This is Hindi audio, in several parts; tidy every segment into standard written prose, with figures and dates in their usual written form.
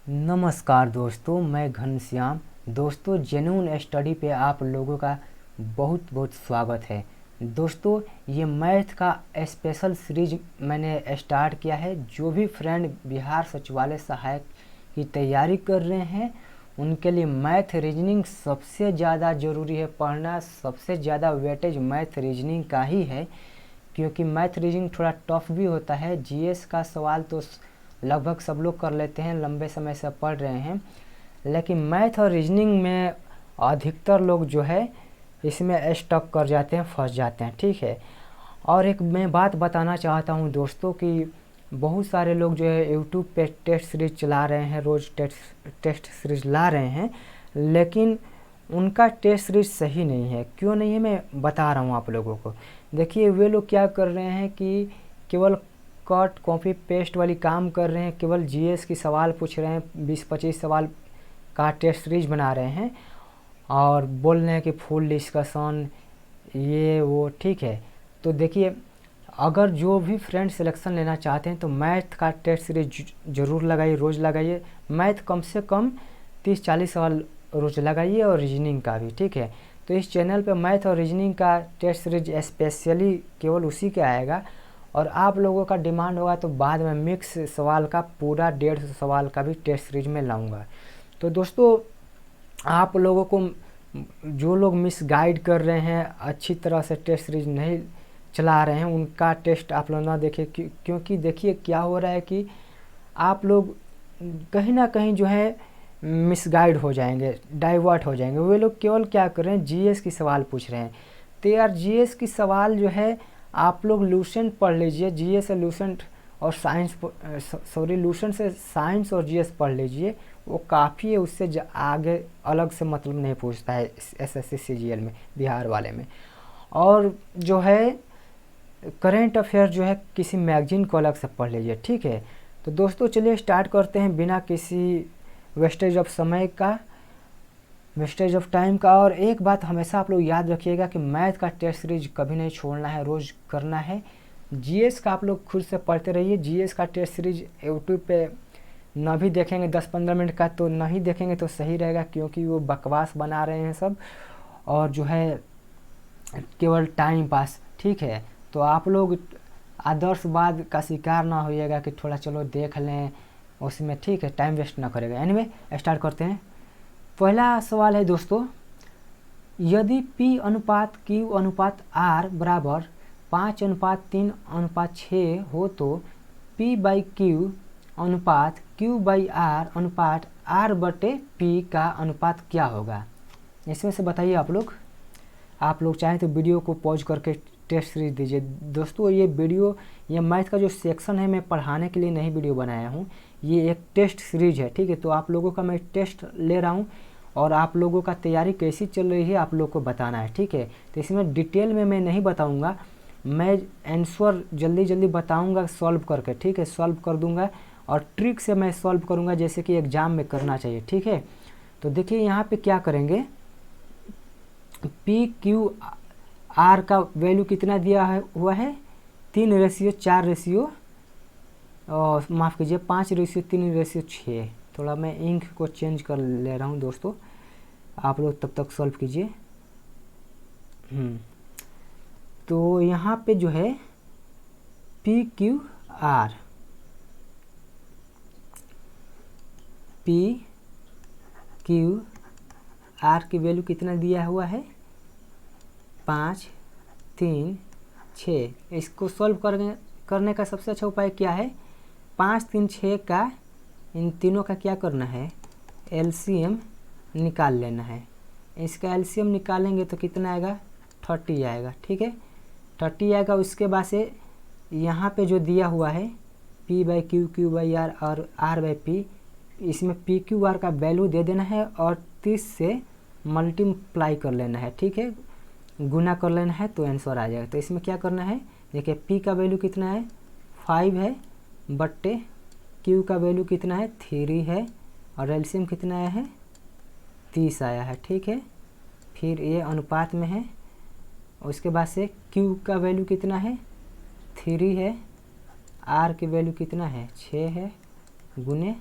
नमस्कार दोस्तों, मैं घनश्याम। दोस्तों, जेन्युइन स्टडी पे आप लोगों का बहुत बहुत स्वागत है। दोस्तों, ये मैथ का स्पेशल सीरीज मैंने स्टार्ट किया है। जो भी फ्रेंड बिहार सचिवालय सहायक की तैयारी कर रहे हैं उनके लिए मैथ रीजनिंग सबसे ज़्यादा ज़रूरी है पढ़ना। सबसे ज़्यादा वेटेज मैथ रीजनिंग का ही है, क्योंकि मैथ रीजनिंग थोड़ा टफ भी होता है। जीएस का सवाल तो लगभग सब लोग कर लेते हैं, लंबे समय से पढ़ रहे हैं, लेकिन मैथ और रीजनिंग में अधिकतर लोग जो है इसमें स्टक कर जाते हैं, फंस जाते हैं। ठीक है। और एक मैं बात बताना चाहता हूँ दोस्तों कि बहुत सारे लोग जो है यूट्यूब पे टेस्ट सीरीज चला रहे हैं, रोज़ टेस्ट सीरीज ला रहे हैं, लेकिन उनका टेस्ट सीरीज सही नहीं है। क्यों नहीं है, मैं बता रहा हूँ आप लोगों को। देखिए, वे लोग क्या कर रहे हैं कि केवल कट कॉपी पेस्ट वाली काम कर रहे हैं, केवल जीएस की सवाल पूछ रहे हैं, 20-25 सवाल का टेस्ट सीरीज बना रहे हैं और बोल रहे हैं कि फुल डिस्कशन ये वो। ठीक है। तो देखिए, अगर जो भी फ्रेंड सिलेक्शन लेना चाहते हैं तो मैथ का टेस्ट सीरीज ज़रूर लगाइए, रोज़ लगाइए। मैथ कम से कम 30-40 सवाल रोज़ लगाइए और रीजनिंग का भी। ठीक है। तो इस चैनल पे मैथ और रीजनिंग का टेस्ट सीरीज स्पेशली केवल उसी के आएगा, और आप लोगों का डिमांड होगा तो बाद में मिक्स सवाल का पूरा 150 सवाल का भी टेस्ट सीरीज में लाऊंगा। तो दोस्तों, आप लोगों को जो लोग मिस गाइड कर रहे हैं, अच्छी तरह से टेस्ट सीरीज नहीं चला रहे हैं, उनका टेस्ट आप लोग ना देखें। क्योंकि देखिए क्या हो रहा है कि आप लोग कहीं ना कहीं जो है मिसगाइड हो जाएंगे, डाइवर्ट हो जाएंगे। वे लोग केवल क्या कर रहे हैं, जीएस की सवाल पूछ रहे हैं। तो यार, जीएस की सवाल जो है आप लोग लूसेंट पढ़ लीजिए, जीएस से लूसेंट और साइंस, सॉरी लूसेंट से साइंस और जीएस पढ़ लीजिए, वो काफ़ी है। उससे आगे अलग से मतलब नहीं पूछता है एसएससी सीजीएल में, बिहार वाले में। और जो है करेंट अफेयर जो है किसी मैगजीन को अलग से पढ़ लीजिए। ठीक है। तो दोस्तों, चलिए स्टार्ट करते हैं बिना किसी वेस्टेज ऑफ समय का, वेस्टेज ऑफ टाइम का। और एक बात हमेशा आप लोग याद रखिएगा कि मैथ का टेस्ट सीरीज कभी नहीं छोड़ना है, रोज़ करना है। जीएस का आप लोग खुद से पढ़ते रहिए। जीएस का टेस्ट सीरीज यूट्यूब पे ना भी देखेंगे 10-15 मिनट का तो नहीं देखेंगे तो सही रहेगा, क्योंकि वो बकवास बना रहे हैं सब, और जो है केवल टाइम पास। ठीक है। तो आप लोग आदर्शवाद का शिकार ना होइएगा कि थोड़ा चलो देख लें उसमें। ठीक है, टाइम वेस्ट ना करेगा। एनीवे, स्टार्ट करते हैं। पहला सवाल है दोस्तों, यदि P अनुपात Q अनुपात R बराबर 5:3:6 हो तो P/Q अनुपात Q/R अनुपात R/P का अनुपात क्या होगा? इसमें से बताइए आप लोग चाहें तो वीडियो को पॉज करके टेस्ट सीरीज दीजिए। दोस्तों, ये वीडियो, ये मैथ का जो सेक्शन है, मैं पढ़ाने के लिए नहीं वीडियो बनाया हूँ, ये एक टेस्ट सीरीज है। ठीक है। तो आप लोगों का मैं टेस्ट ले रहा हूँ और आप लोगों का तैयारी कैसी चल रही है आप लोग को बताना है। ठीक है। तो इसमें डिटेल में मैं नहीं बताऊँगा, मैं आंसर जल्दी जल्दी बताऊँगा सॉल्व करके। ठीक है, सॉल्व कर दूँगा और ट्रिक से मैं सॉल्व करूँगा, जैसे कि एग्ज़ाम में करना चाहिए। ठीक है। तो देखिए यहाँ पे क्या करेंगे, PQR का वैल्यू कितना दिया हुआ है, 3:4, माफ़ कीजिए 5:3:6। थोड़ा मैं इंक को चेंज कर ले रहा हूँ दोस्तों, आप लोग तब तक सॉल्व कीजिए। तो यहाँ पे जो है PQR की वैल्यू कितना दिया हुआ है, 5:3:6। इसको सॉल्व करने का सबसे अच्छा उपाय क्या है, 5-3-6 का इन तीनों का क्या करना है, एलसीएम निकाल लेना है। इसका एलसीएम निकालेंगे तो कितना आएगा, 30 आएगा। ठीक है, 30 आएगा। उसके बाद से यहाँ पे जो दिया हुआ है P/Q, Q/R और R/P, इसमें PQR का वैल्यू दे देना है और 30 से मल्टीप्लाई कर लेना है। ठीक है, गुना कर लेना है तो आंसर आ जाएगा। तो इसमें क्या करना है, देखिए P का वैल्यू कितना है, 5 है, बट्टे Q का वैल्यू कितना है, 3 है, और एलसीएम कितना आया है, 30 आया है। ठीक है, फिर ये अनुपात में है। उसके बाद से Q का वैल्यू कितना है, 3 है, R की वैल्यू कितना है, 6 है, गुने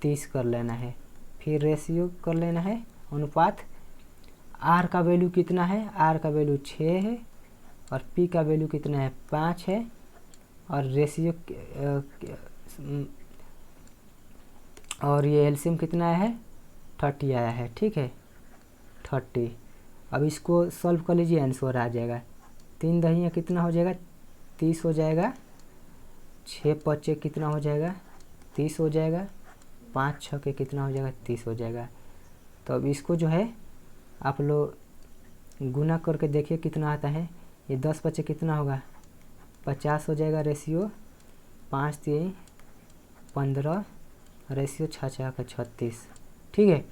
30 कर लेना है। फिर रेशियो कर लेना है, अनुपात। आर का वैल्यू कितना है, आर का वैल्यू 6 है और पी का वैल्यू कितना है, 5 है। और रेशियो और ये एलसीएम कितना है, 30 आया है। ठीक है, 30। अब इसको सॉल्व कर लीजिए, आंसर आ जाएगा। 3 दहिया कितना हो जाएगा, 30 हो जाएगा। 6 पचे कितना हो जाएगा, 30 हो जाएगा। 5 छके कितना हो जाएगा, 30 हो जाएगा। तो अब इसको जो है आप लोग गुना करके देखिए कितना आता है। ये 10 पचे कितना होगा, 50 हो जाएगा। रेशियो 5 3 15, रेशियो 6 6 का 36। ठीक है,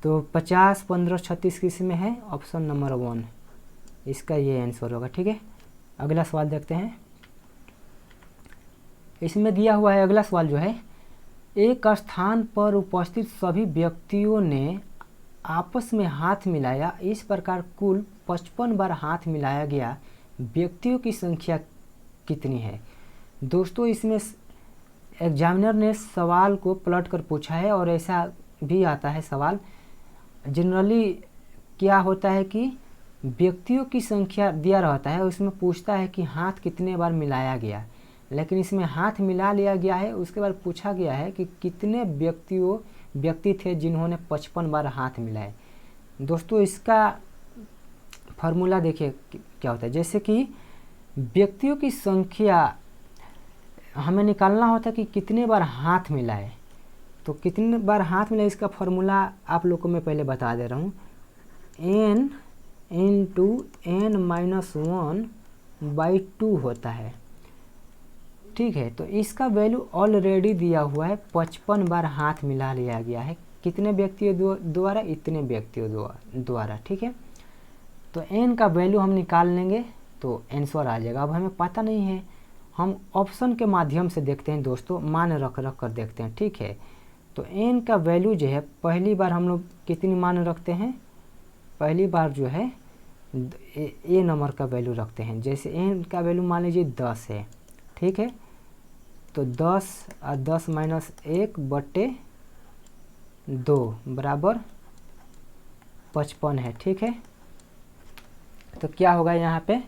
तो 50 15 36 किस में है, ऑप्शन नंबर 1, इसका ये आंसर होगा। ठीक है, अगला सवाल देखते हैं। इसमें दिया हुआ है अगला सवाल जो है, एक स्थान पर उपस्थित सभी व्यक्तियों ने आपस में हाथ मिलाया, इस प्रकार कुल 55 बार हाथ मिलाया गया, व्यक्तियों की संख्या कितनी है। दोस्तों इसमें एग्जामिनर ने सवाल को पलट कर पूछा है और ऐसा भी आता है सवाल। जनरली क्या होता है कि व्यक्तियों की संख्या दिया रहता है, उसमें पूछता है कि हाथ कितने बार मिलाया गया, लेकिन इसमें हाथ मिला लिया गया है, उसके बाद पूछा गया है कि कितने व्यक्ति थे जिन्होंने 55 बार हाथ मिलाए। दोस्तों इसका फार्मूला देखिए क्या होता है। जैसे कि व्यक्तियों की संख्या हमें निकालना होता है कि कितने बार हाथ मिलाए, तो कितने बार हाथ मिलाए इसका फार्मूला आप लोग को मैं पहले बता दे रहा हूँ। n इंटू n-1/2 होता है। ठीक है, तो इसका वैल्यू ऑलरेडी दिया हुआ है, 55 बार हाथ मिला लिया गया है। कितने व्यक्तियों द्वारा, इतने व्यक्तियों द्वारा। ठीक है, तो n का वैल्यू हम निकाल लेंगे तो आंसर आ जाएगा। अब हमें पता नहीं है, हम ऑप्शन के माध्यम से देखते हैं दोस्तों, मान रख कर देखते हैं। ठीक है, तो n का वैल्यू जो है पहली बार हम लोग कितनी मान रखते हैं, पहली बार जो है ए नंबर का वैल्यू रखते हैं। जैसे n का वैल्यू मान लीजिए 10 है। ठीक है, तो 10 और 10 माइनस 1/2 बराबर 55 है। ठीक है, तो क्या होगा यहाँ पे,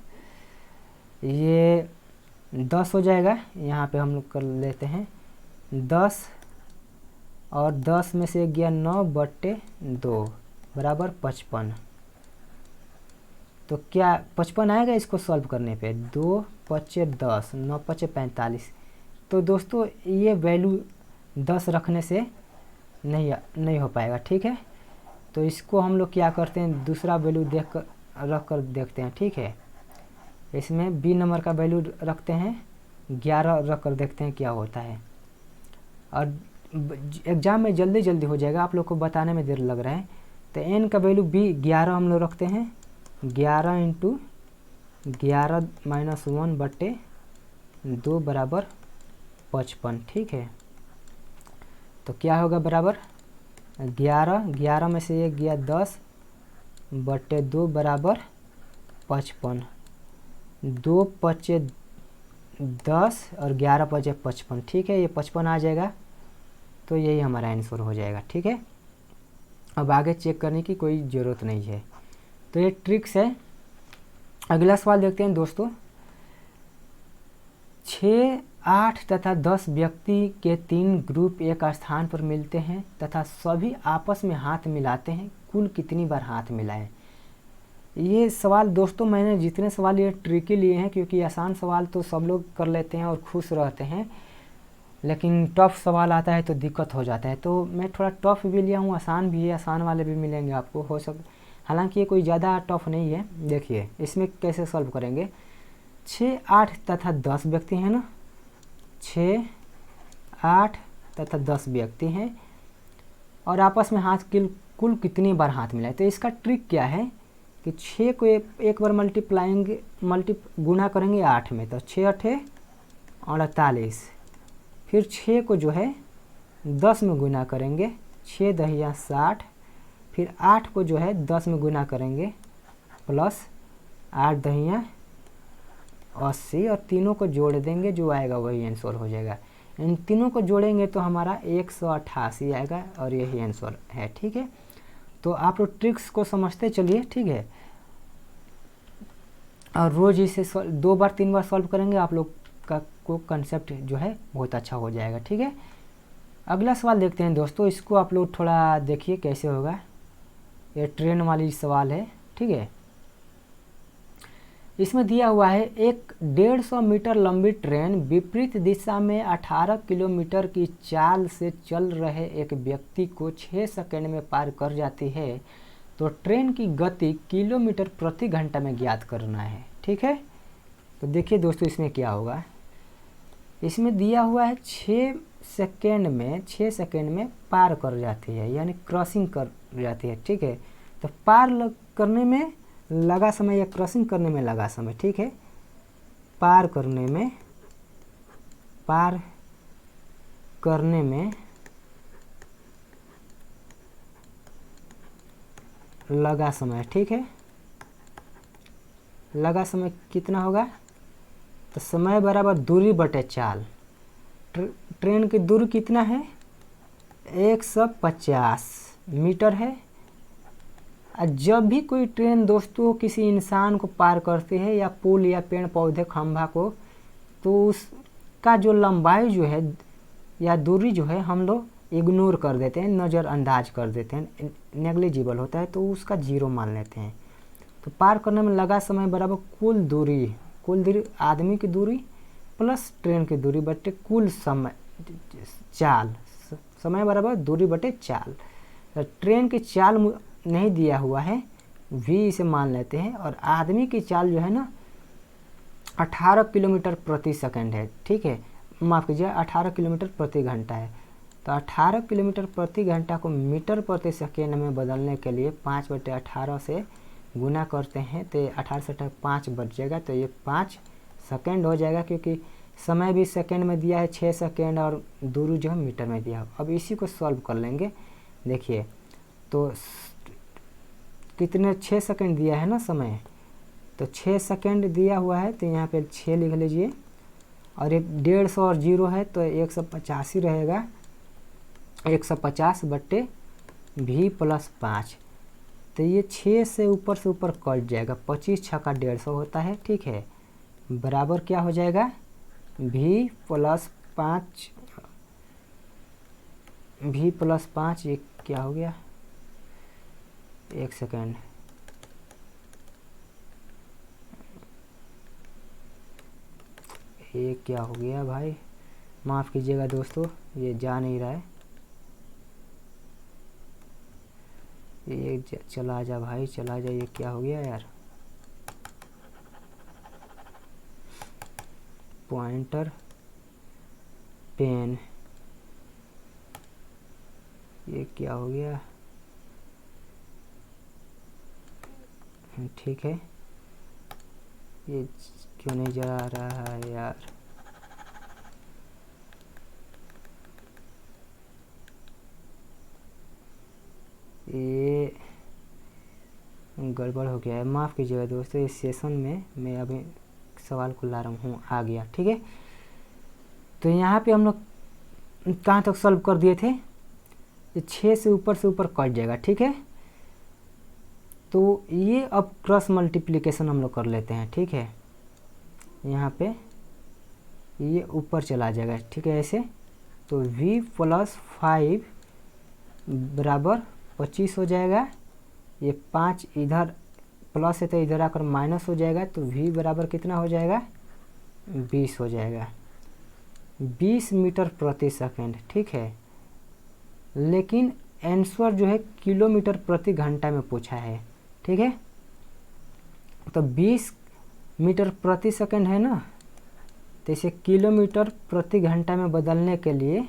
ये 10 हो जाएगा। यहाँ पे हम लोग कर लेते हैं 10 और 10 में से गया 9/2 बराबर 55। तो क्या 55 आएगा इसको सॉल्व करने पे, 2 पचे 10, 9 पचे 45। तो दोस्तों ये वैल्यू 10 रखने से नहीं हो पाएगा। ठीक है, तो इसको हम लोग क्या करते हैं, दूसरा वैल्यू रख कर देखते हैं। ठीक है, इसमें बी नंबर का वैल्यू रखते हैं 11, रख कर देखते हैं क्या होता है। और एग्ज़ाम में जल्दी हो जाएगा, आप लोग को बताने में देर लग रहा है। तो एन का वैल्यू बी 11 हम लोग रखते हैं, 11 इंटू 11 माइनस 1/2 बराबर 55। ठीक है, तो क्या होगा बराबर 11 में से एक गया 10/2 बराबर 55। 2 पचे 10 और 11 पचे 55। ठीक है, ये 55 आ जाएगा, तो यही हमारा आंसर हो जाएगा। ठीक है, अब आगे चेक करने की कोई ज़रूरत नहीं है। तो ये ट्रिक्स है। अगला सवाल देखते हैं दोस्तों। 6, 8 तथा 10 व्यक्ति के 3 ग्रुप एक स्थान पर मिलते हैं तथा सभी आपस में हाथ मिलाते हैं, कुल कितनी बार हाथ मिलाएं। ये सवाल दोस्तों मैंने जितने सवाल ये ट्रिकी लिए हैं, क्योंकि आसान सवाल तो सब लोग कर लेते हैं और खुश रहते हैं, लेकिन टफ सवाल आता है तो दिक्कत हो जाता है। तो मैं थोड़ा टफ भी लिया हूँ, आसान भी है, आसान वाले भी मिलेंगे आपको, हो हालांकि ये कोई ज़्यादा टफ नहीं है। देखिए इसमें कैसे सॉल्व करेंगे। 6, 8 तथा 10 व्यक्ति हैं ना, 6, 8 तथा 10 व्यक्ति हैं और आपस में हाथ कुल कितनी बार हाथ मिलाए। तो इसका ट्रिक क्या है कि 6 को एक बार गुना करेंगे 8 में, तो 6 8 48। फिर 6 को जो है 10 में गुना करेंगे, 6 दहिया 60। फिर 8 को जो है 10 में गुना करेंगे प्लस 8 दहिया 80 और तीनों को जोड़ देंगे, जो आएगा वही आंसर हो जाएगा। इन तीनों को जोड़ेंगे तो हमारा 188 आएगा और यही आंसर है। ठीक है, तो आप लोग ट्रिक्स को समझते चलिए। ठीक है, और रोज़ इसे 2 बार 3 बार सॉल्व करेंगे, आप लोग का को कंसेप्ट जो है बहुत अच्छा हो जाएगा। ठीक है, अगला सवाल देखते हैं दोस्तों। इसको आप लोग थोड़ा देखिए कैसे होगा। ये ट्रेन वाली सवाल है। ठीक है, इसमें दिया हुआ है एक 150 मीटर लंबी ट्रेन विपरीत दिशा में 18 किलोमीटर की चाल से चल रहे एक व्यक्ति को 6 सेकंड में पार कर जाती है, तो ट्रेन की गति किलोमीटर प्रति घंटा में ज्ञात करना है। ठीक है, तो देखिए दोस्तों इसमें क्या होगा। इसमें दिया हुआ है 6 सेकंड में पार कर जाती है, यानी क्रॉसिंग कर जाती है। ठीक है, तो पार करने में लगा समय या क्रॉसिंग करने में लगा समय। ठीक है, पार करने में लगा समय। ठीक है, लगा समय कितना होगा, तो समय बराबर दूरी बटे चाल। ट्रेन की दूरी कितना है, 150 मीटर है। जब भी कोई ट्रेन दोस्तों किसी इंसान को पार करती है या पुल या पेड़ पौधे खंभा को, तो उसका जो लंबाई जो है या दूरी जो है हम लोग इग्नोर कर देते हैं, नज़रअंदाज कर देते हैं, नेग्लिजिबल होता है, तो उसका 0 मान लेते हैं। तो पार करने में लगा समय बराबर कुल दूरी आदमी की दूरी प्लस ट्रेन की दूरी बटे कुल समय चाल। समय बराबर दूरी बटे चाल। तो ट्रेन की चाल नहीं दिया हुआ है, v इसे मान लेते हैं, और आदमी की चाल जो है ना 18 किलोमीटर प्रति सेकंड है। ठीक है, माफ़ कीजिए 18 किलोमीटर प्रति घंटा है। तो 18 किलोमीटर प्रति घंटा को मीटर प्रति सेकंड में बदलने के लिए 5/18 से गुना करते हैं, तो 18 से 5 बच जाएगा, तो ये 5 सेकंड हो जाएगा, क्योंकि समय भी सेकंड में दिया है 6 सेकंड और दूरी जो है मीटर में दिया है। अब इसी को सॉल्व कर लेंगे। देखिए तो कितने 6 सेकंड दिया है ना समय, तो 6 सेकंड दिया हुआ है, तो यहाँ पे 6 लिख लीजिए, और ये 150 और 0 है तो 150 ही रहेगा। 150 बट्टे v प्लस 5, तो ये 6 से ऊपर कट जाएगा, 25 छक्का 150 होता है। ठीक है, बराबर क्या हो जाएगा, v प्लस 5, ये क्या हो गया, 1 सेकेंड, ये क्या हो गया भाई, माफ़ कीजिएगा दोस्तों, ये जा नहीं रहा है, ये चला जा भाई, चला जा, ये क्या हो गया यार, पॉइंटर पेन, ये क्या हो गया, ठीक है, ये क्यों नहीं जा रहा है यार, ये गड़बड़ हो गया है, माफ़ कीजिएगा दोस्तों। इस सेशन में मैं अभी सवाल को ला रहा हूँ, आ गया। ठीक है, तो यहाँ पे हम लोग कहाँ तक सॉल्व कर दिए थे, 6 से ऊपर कट जाएगा। ठीक है, तो ये अब क्रॉस मल्टीप्लिकेशन हम लोग कर लेते हैं। ठीक है, यहाँ पे ये ऊपर चला जाएगा। ठीक है, ऐसे तो v प्लस 5 बराबर 25 हो जाएगा, ये 5 इधर प्लस है तो इधर आकर माइनस हो जाएगा, तो v बराबर कितना हो जाएगा, 20 हो जाएगा, 20 मीटर प्रति सेकंड। ठीक है, लेकिन आंसर जो है किलोमीटर प्रति घंटा में पूछा है। ठीक है, तो 20 मीटर प्रति सेकंड है ना, तो इसे किलोमीटर प्रति घंटा में बदलने के लिए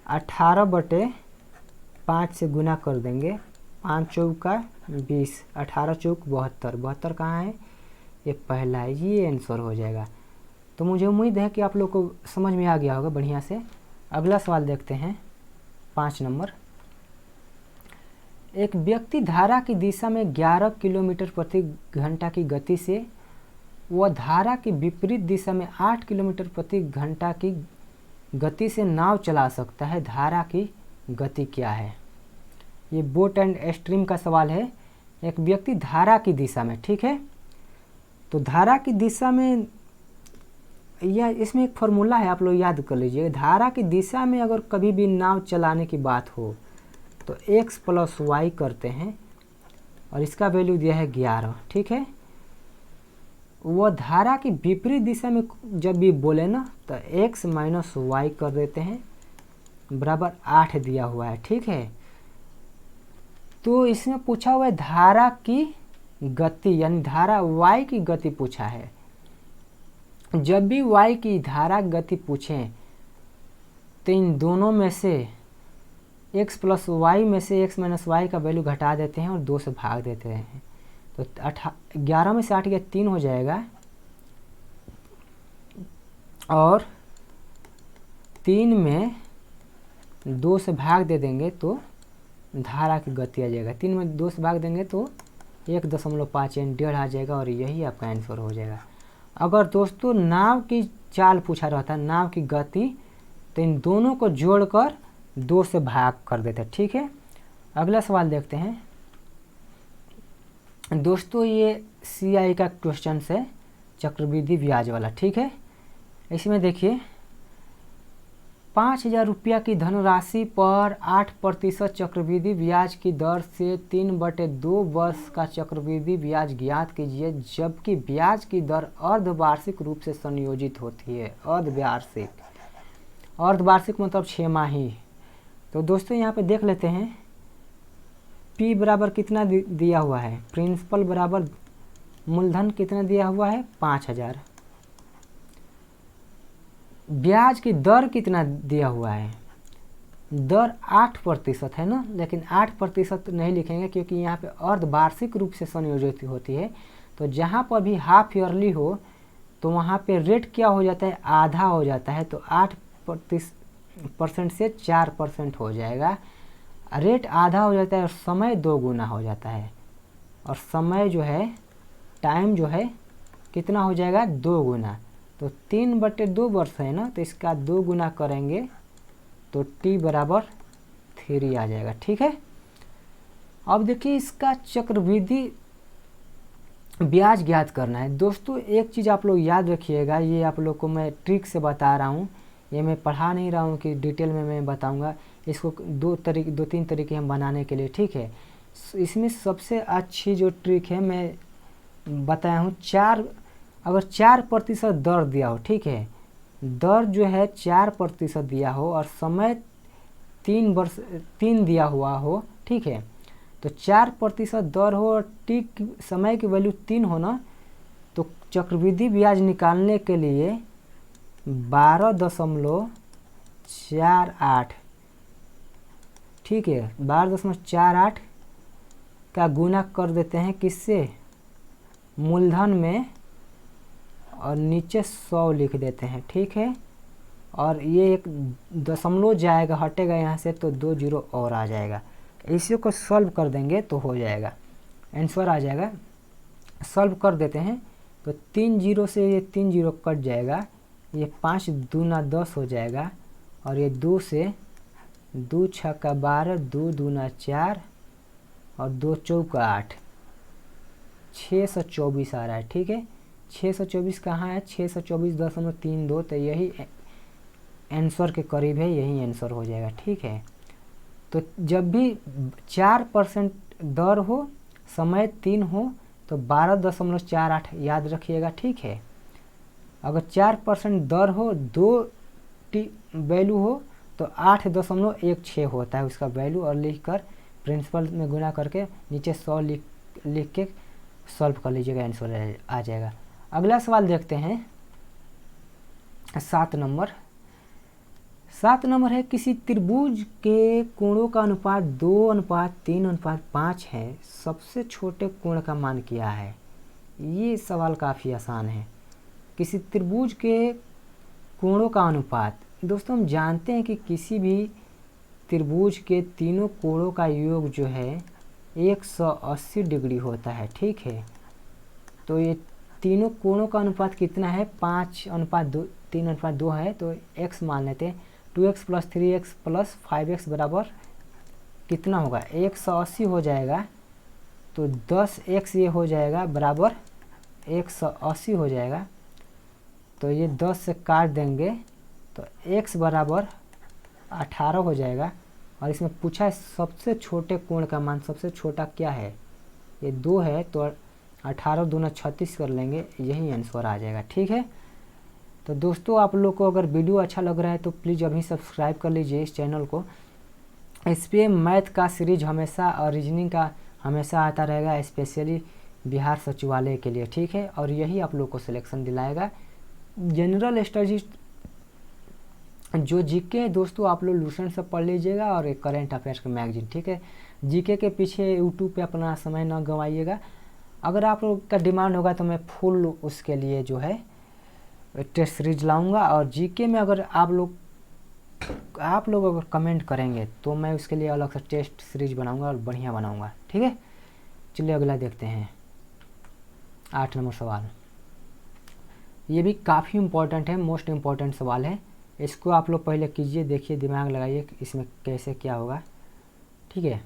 18/5 से गुना कर देंगे, 5 चौका 20, 18 चौक 72, 72 कहाँ है, ये पहला है, ये आंसर हो जाएगा। तो मुझे उम्मीद है कि आप लोग को समझ में आ गया होगा बढ़िया से। अगला सवाल देखते हैं, 5 नंबर। एक व्यक्ति धारा की दिशा में 11 किलोमीटर प्रति घंटा की गति से वह धारा की विपरीत दिशा में 8 किलोमीटर प्रति घंटा की गति से नाव चला सकता है, धारा की गति क्या है। ये बोट एंड स्ट्रीम का सवाल है। एक व्यक्ति धारा की दिशा में, ठीक है, तो धारा की दिशा में यह इसमें एक फॉर्मूला है, आप लोग याद कर लीजिए। धारा की दिशा में अगर कभी भी नाव चलाने की बात हो तो x प्लस वाई करते हैं और इसका वैल्यू दिया है 11, ठीक है। वह धारा की विपरीत दिशा में जब भी बोले ना तो x माइनस वाई कर देते हैं, बराबर 8 दिया हुआ है, ठीक है। तो इसमें पूछा हुआ है धारा की गति, यानी धारा y की गति पूछा है। जब भी y की धारा गति पूछें तो इन दोनों में से x प्लस वाई में से x माइनस वाई का वैल्यू घटा देते हैं और 2 से भाग देते हैं। तो 11 में से 8 गया 3 हो जाएगा और 3 में 2 से भाग दे देंगे तो धारा की गति आ जाएगा। 3 में 2 से भाग देंगे तो 1.5 यानी 1.5 आ जाएगा और यही आपका आंसर हो जाएगा। अगर दोस्तों नाव की चाल पूछा रहता, नाव की गति, तो इन दोनों को जोड़कर 2 से भाग कर देते, ठीक है। अगला सवाल देखते हैं दोस्तों। ये CI का क्वेश्चन है, चक्रवृद्धि ब्याज वाला, ठीक है। इसमें देखिए 5,000 रुपया की धनराशि पर 8% चक्रवृद्धि ब्याज की दर से 3/2 वर्ष का चक्रवृद्धि ब्याज ज्ञात कीजिए, जबकि ब्याज की दर अर्धवार्षिक रूप से संयोजित होती है। अर्धवार्षिक मतलब 6 माही। तो दोस्तों यहाँ पे देख लेते हैं P बराबर कितना दिया हुआ है, प्रिंसिपल बराबर मूलधन कितना दिया हुआ है 5,000, ब्याज की दर कितना दिया हुआ है, दर 8% है ना, लेकिन 8% नहीं लिखेंगे क्योंकि यहाँ पे अर्धवार्षिक रूप से संयोजित होती है। तो जहाँ पर भी हाफ ईयरली हो तो वहाँ पे रेट क्या हो जाता है, आधा हो जाता है। तो 8% से 4% हो जाएगा, रेट आधा हो जाता है और समय 2 गुना हो जाता है। और समय जो है, टाइम जो है कितना हो जाएगा 2 गुना। तो 3/2 वर्ष है ना, तो इसका 2 गुना करेंगे तो t बराबर 3 आ जाएगा, ठीक है। अब देखिए इसका चक्रवृद्धि ब्याज ज्ञात करना है। दोस्तों एक चीज़ आप लोग याद रखिएगा, ये आप लोग को मैं ट्रिक से बता रहा हूँ, ये मैं पढ़ा नहीं रहा हूँ कि डिटेल में मैं बताऊँगा। इसको 2-3 तरीके हम बनाने के लिए, ठीक है। इसमें सबसे अच्छी जो ट्रिक है मैं बताया हूँ, अगर 4% दर दिया हो, ठीक है, दर जो है 4% दिया हो और समय 3 दिया हुआ हो, ठीक है, तो 4% दर हो और समय की वैल्यू 3 हो ना, तो चक्रवृद्धि ब्याज निकालने के लिए 12.48, ठीक है, 12.48 का गुना कर देते हैं किससे, मूलधन में, और नीचे 100 लिख देते हैं, ठीक है। और ये एक दशमलव जाएगा, हटेगा यहाँ से तो 2 जीरो और आ जाएगा। इसी को सॉल्व कर देंगे तो हो जाएगा, आंसर आ जाएगा। सॉल्व कर देते हैं तो 3 जीरो से ये 3 जीरो कट जाएगा, ये 5 दूना 10 हो जाएगा और ये 2 से 2 छक्का 12, 2 दूना 4 और 2 चौका 8, 624 आ रहा है, ठीक है। 624 कहाँ है, 624.32, तो यही आंसर के करीब है, यही आंसर हो जाएगा, ठीक है। तो जब भी 4% दर हो, समय 3 हो, तो 12.48 याद रखिएगा, ठीक है। अगर 4% दर हो, 2 वैल्यू हो तो 8.16 होता है उसका वैल्यू, और लिखकर प्रिंसिपल में गुना करके नीचे 100 लिख के सॉल्व कर लीजिएगा, आंसर आ जाएगा। अगला सवाल देखते हैं 7 नंबर। 7 नंबर है, किसी त्रिभुज के कोणों का अनुपात 2:3:5 है, सबसे छोटे कोण का मान क्या है। ये सवाल काफ़ी आसान है। किसी त्रिभुज के कोणों का अनुपात, दोस्तों हम जानते हैं कि किसी भी त्रिभुज के तीनों कोणों का योग जो है 180 डिग्री होता है, ठीक है। तो ये तीनों कोणों का अनुपात कितना है, 3:2 है तो x मान लेते हैं। 2x + 3x + 5x बराबर कितना होगा, 180 हो जाएगा। तो 10x ये हो जाएगा बराबर 180 हो जाएगा। तो ये 10 से काट देंगे तो x बराबर 18 हो जाएगा। और इसमें पूछा है सबसे छोटे कोण का मान, सबसे छोटा क्या है, ये 2 है। तो 18 दूना 36 कर लेंगे, यही आंसर आ जाएगा। ठीक है, तो दोस्तों आप लोग को अगर वीडियो अच्छा लग रहा है तो प्लीज़ अभी सब्सक्राइब कर लीजिए इस चैनल को। इस पे मैथ का सीरीज हमेशा और रीजनिंग का हमेशा आता रहेगा, स्पेशली बिहार सचिवालय के लिए। ठीक है, और यही आप लोग को सिलेक्शन दिलाएगा। जनरल स्टडीज जो जीके दोस्तों आप लोग लूसेंट से पढ़ लीजिएगा और एक करेंट अफेयर्स का मैगजीन। ठीक है, जीके के पीछे यूट्यूब पे अपना समय न गंवाइएगा। अगर आप लोग का डिमांड होगा तो मैं फुल उसके लिए जो है टेस्ट सीरीज लाऊंगा। और जीके में अगर आप लोग अगर कमेंट करेंगे तो मैं उसके लिए अलग से टेस्ट सीरीज बनाऊंगा और बढ़िया बनाऊंगा। ठीक है, चलिए अगला देखते हैं। 8 नंबर सवाल, ये भी काफ़ी इम्पोर्टेंट है, मोस्ट इम्पोर्टेंट सवाल है। इसको आप लोग पहले कीजिए, देखिए, दिमाग लगाइए इसमें कैसे क्या होगा। ठीक है,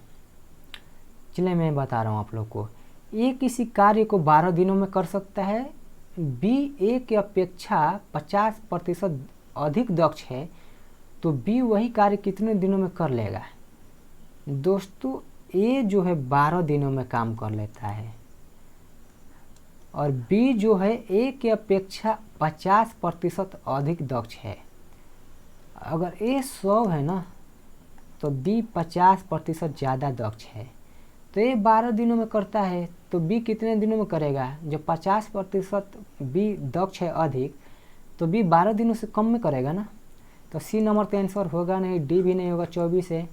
चलिए मैं बता रहा हूँ आप लोग को। ए किसी कार्य को 12 दिनों में कर सकता है, बी ए की अपेक्षा 50% अधिक दक्ष है, तो बी वही कार्य कितने दिनों में कर लेगा। दोस्तों ए जो है 12 दिनों में काम कर लेता है और बी जो है ए की अपेक्षा 50% अधिक दक्ष है। अगर ए 100 है ना तो बी 50% ज़्यादा दक्ष है। तो ए 12 दिनों में करता है तो बी कितने दिनों में करेगा, जब 50% बी दक्ष है अधिक तो बी 12 दिनों से कम में करेगा ना। तो सी नंबर तो आंसर होगा नहीं, डी भी नहीं होगा, 24 है।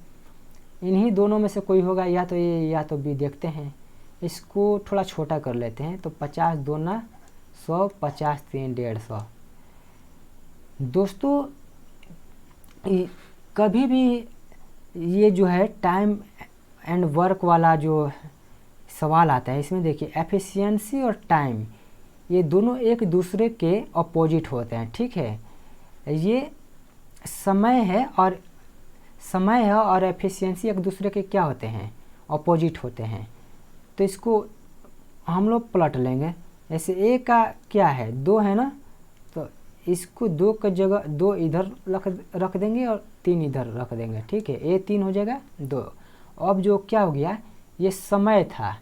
इन्हीं दोनों में से कोई होगा, या तो ए या तो बी। देखते हैं, इसको थोड़ा छोटा कर लेते हैं। तो 50 दूना 100, 50 3 150। दोस्तों कभी भी ये जो है टाइम एंड वर्क वाला जो सवाल आता है, इसमें देखिए एफिशिएंसी और टाइम ये दोनों एक दूसरे के अपोजिट होते हैं। ठीक है, ये समय है और एफिशिएंसी एक दूसरे के क्या होते हैं, अपोजिट होते हैं। तो इसको हम लोग पलट लेंगे। जैसे ए का क्या है, 2 है ना, तो इसको 2 की जगह 2 इधर रख देंगे और 3 इधर रख देंगे। ठीक है, ए 3 हो जाएगा 2। अब जो क्या हो गया, ये समय था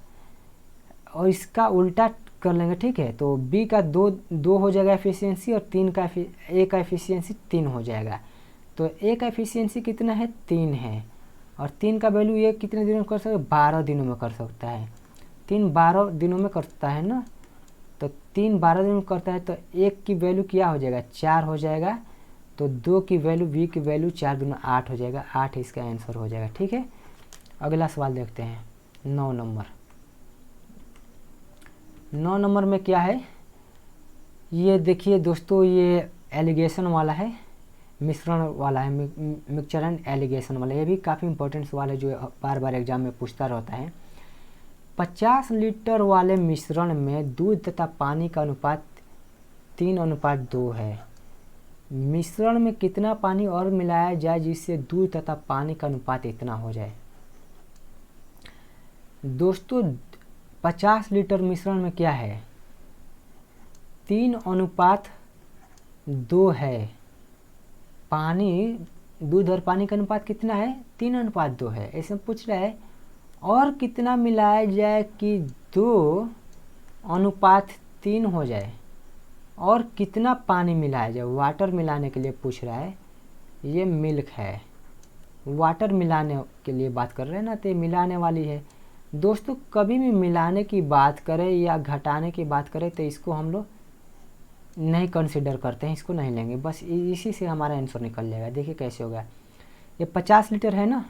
और इसका उल्टा कर लेंगे। ठीक है, तो बी का 2 हो जाएगा एफिशिएंसी और ए का एफिशिएंसी 3 हो जाएगा। तो ए का एफिशिएंसी कितना है, 3 है। और 3 का वैल्यू ये कितने दिनों में कर सकता है, 12 दिनों में कर सकता है। 3 12 दिनों में करता है ना, तो 3 12 दिनों में करता है। तो 1 की वैल्यू क्या हो जाएगा, 4 हो जाएगा। तो 2 की वैल्यू, बी की वैल्यू 4 दूना 8 हो जाएगा, 8 इसका आंसर हो जाएगा। ठीक है, अगला सवाल देखते हैं। 9 नंबर। 9 नंबर में क्या है, ये देखिए दोस्तों, ये एलिगेशन वाला है, मिश्रण वाला है, मिक्सचर एंड एलिगेशन वाला। ये भी काफ़ी इंपॉर्टेंट सवाल है जो बार बार एग्जाम में पूछता रहता है। 50 लीटर वाले मिश्रण में दूध तथा पानी का अनुपात 3:2 है। मिश्रण में कितना पानी और मिलाया जाए जिससे दूध तथा पानी का अनुपात इतना हो जाए। दोस्तों 50 लीटर मिश्रण में क्या है, 3:2 है। पानी, दूध और पानी का अनुपात कितना है, 3:2 है। ऐसे पूछ रहा है और कितना मिलाया जाए कि 2:3 हो जाए, और कितना पानी मिलाया जाए। वाटर मिलाने के लिए पूछ रहा है, ये मिल्क है, वाटर मिलाने के लिए बात कर रहे हैं ना, तो ये मिलाने वाली है। दोस्तों कभी भी मिलाने की बात करें या घटाने की बात करें तो इसको हम लोग नहीं कंसिडर करते हैं, इसको नहीं लेंगे, बस इसी से हमारा आंसर निकल जाएगा। देखिए कैसे होगा, ये 50 लीटर है ना,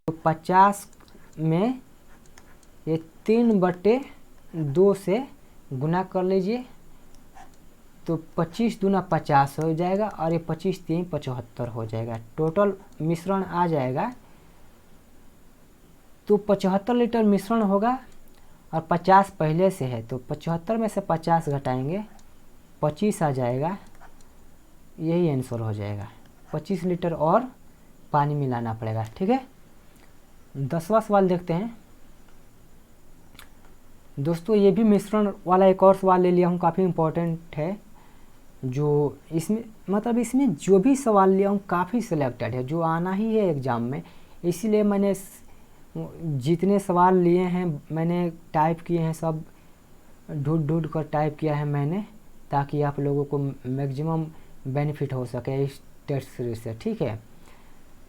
तो 50 में ये 3/2 से गुना कर लीजिए, तो 25 दूना 50 हो जाएगा और ये 25 3 75 हो जाएगा। टोटल मिश्रण आ जाएगा तो 75 लीटर मिश्रण होगा और 50 पहले से है, तो 75 में से 50 घटाएंगे 25 आ जाएगा। यही आंसर हो जाएगा। 25 लीटर और पानी मिलाना पड़ेगा। ठीक है, 10वां सवाल देखते हैं दोस्तों। ये भी मिश्रण वाला एक और सवाल ले लिया हूँ, काफ़ी इम्पोर्टेंट है। जो इसमें मतलब इसमें जो भी सवाल लिया हूँ काफ़ी सिलेक्टेड है, जो आना ही है एग्ज़ाम में, इसीलिए मैंने जितने सवाल लिए हैं मैंने टाइप किए हैं, सब ढूंढ ढूंढ कर टाइप किया है मैंने, ताकि आप लोगों को मैक्सिमम बेनिफिट हो सके इस टेस्ट सीरीज से। ठीक है,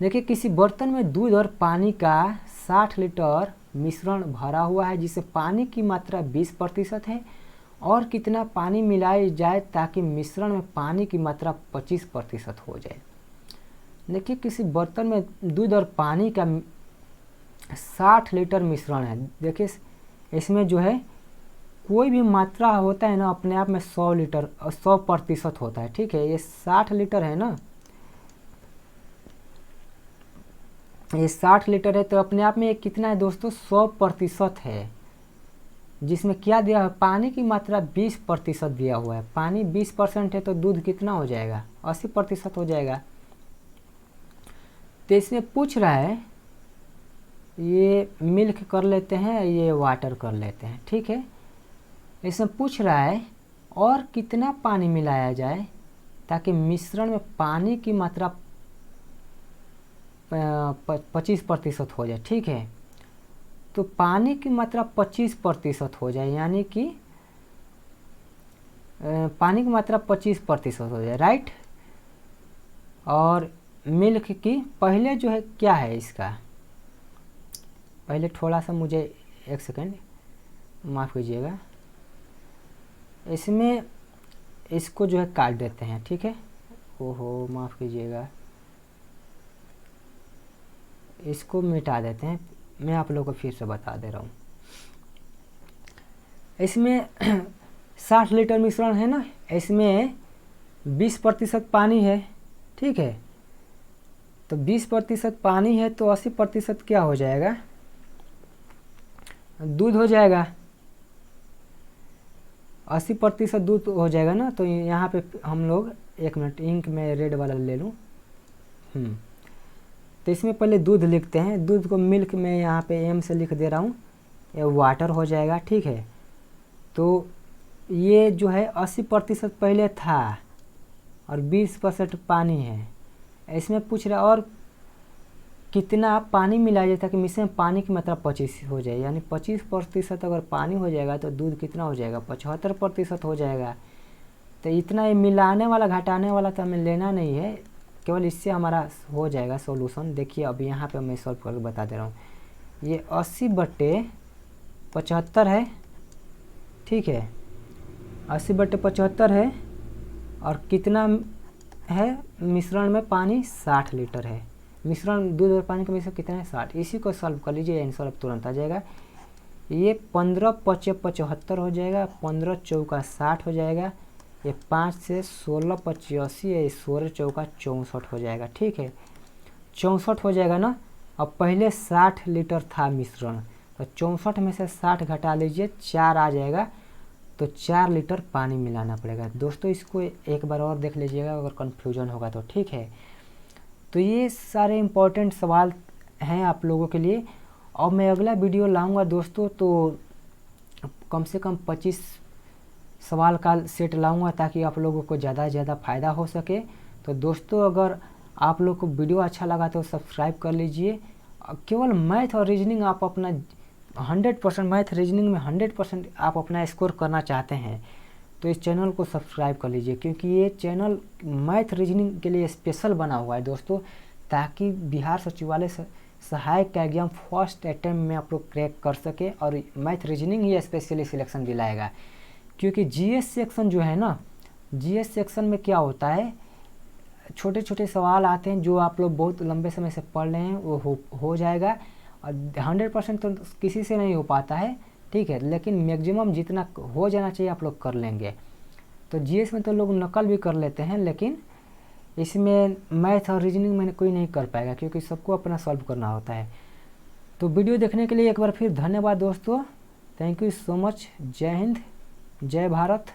देखिए किसी बर्तन में दूध और पानी का 60 लीटर मिश्रण भरा हुआ है, जिससे पानी की मात्रा 20% है, और कितना पानी मिलाया जाए ताकि मिश्रण में पानी की मात्रा 25% हो जाए। देखिए किसी बर्तन में दूध और पानी का 60 लीटर मिश्रण है। देखिए इसमें जो है कोई भी मात्रा होता है ना, अपने आप में 100 लीटर 100% होता है। ठीक है, ये 60 लीटर है ना, ये 60 लीटर है, तो अपने आप में ये कितना है दोस्तों, 100% है। जिसमें क्या दिया है, पानी की मात्रा 20% दिया हुआ है। पानी 20% है तो दूध कितना हो जाएगा, 80% हो जाएगा। तो इसमें पूछ रहा है, ये मिल्क कर लेते हैं, ये वाटर कर लेते हैं। ठीक है, इसमें पूछ रहा है और कितना पानी मिलाया जाए ताकि मिश्रण में पानी की मात्रा 25% हो जाए। ठीक है, तो पानी की मात्रा 25% हो जाए, यानी कि पानी की मात्रा 25% हो जाए, राइट। और मिल्क की पहले जो है क्या है इसका, पहले थोड़ा सा मुझे एक सेकेंड माफ़ कीजिएगा, इसमें इसको जो है काट देते हैं। ठीक है, ओहो माफ़ कीजिएगा, इसको मिटा देते हैं। मैं आप लोगों को फिर से बता दे रहा हूँ। इसमें 60 लीटर मिश्रण है ना, इसमें 20% पानी है। ठीक है, तो 20% पानी है तो 80% क्या हो जाएगा, दूध हो जाएगा। 80% दूध हो जाएगा ना, तो यहाँ पे हम लोग एक मिनट इंक में रेड वाला ले लूँ। तो इसमें पहले दूध लिखते हैं। दूध को मिल्क में यहाँ पे एम से लिख दे रहा हूँ, ये वाटर हो जाएगा। ठीक है, तो ये जो है 80% पहले था और 20% पानी है। इसमें पूछ रहा और कितना पानी मिलाया जाए ताकि मिश्रण में पानी की मात्रा 25 हो जाए, यानी 25% अगर पानी हो जाएगा तो दूध कितना हो जाएगा, 75% हो जाएगा। तो इतना ये मिलाने वाला घटाने वाला तो हमें लेना नहीं है, केवल इससे हमारा हो जाएगा सॉल्यूशन। देखिए अभी यहाँ पे मैं सॉल्व करके बता दे रहा हूँ। ये 80/75 है। ठीक है, 80/75 है, और कितना है मिश्रण में पानी, 60 लीटर है। मिश्रण दूध और पानी का मिश्रण कितना है, 60। इसी को सॉल्व कर लीजिए, आंसर अब तुरंत आ जाएगा। ये 15×5 = 75 हो जाएगा, 15×4 = 60 हो जाएगा। ये 5 से 16 × 5 = 80 है, 16×4 = 64 हो जाएगा। ठीक है, 64 हो जाएगा ना। अब पहले 60 लीटर था मिश्रण, तो 64 में से 60 घटा लीजिए, 4 आ जाएगा, तो 4 लीटर पानी मिलाना पड़ेगा। दोस्तों इसको एक बार और देख लीजिएगा अगर कन्फ्यूजन होगा तो। ठीक है, तो ये सारे इम्पोर्टेंट सवाल हैं आप लोगों के लिए। और मैं अगला वीडियो लाऊंगा दोस्तों, तो कम से कम 25 सवाल का सेट लाऊंगा ताकि आप लोगों को ज़्यादा से ज़्यादा फ़ायदा हो सके। तो दोस्तों अगर आप लोग को वीडियो अच्छा लगा तो सब्सक्राइब कर लीजिए। केवल मैथ और रीजनिंग आप अपना 100% मैथ रीजनिंग में 100% आप अपना स्कोर करना चाहते हैं तो इस चैनल को सब्सक्राइब कर लीजिए, क्योंकि ये चैनल मैथ रीजनिंग के लिए स्पेशल बना हुआ है दोस्तों, ताकि बिहार सचिवालय सहायक का एग्जाम फर्स्ट अटैम्प्ट में आप लोग क्रैक कर सके। और मैथ रीजनिंग ही स्पेशली सिलेक्शन दिलाएगा, क्योंकि जीएस सेक्शन जो है ना, जीएस सेक्शन में क्या होता है, छोटे छोटे सवाल आते हैं जो आप लोग बहुत लंबे समय से पढ़ रहे हैं, वो हो जाएगा। और 100% तो किसी से नहीं हो पाता है, ठीक है, लेकिन मैक्सिमम जितना हो जाना चाहिए आप लोग कर लेंगे। तो जीएस में तो लोग नकल भी कर लेते हैं, लेकिन इसमें मैथ और रीजनिंग में कोई नहीं कर पाएगा, क्योंकि सबको अपना सॉल्व करना होता है। तो वीडियो देखने के लिए एक बार फिर धन्यवाद दोस्तों, थैंक यू सो मच। जय हिंद, जय भारत।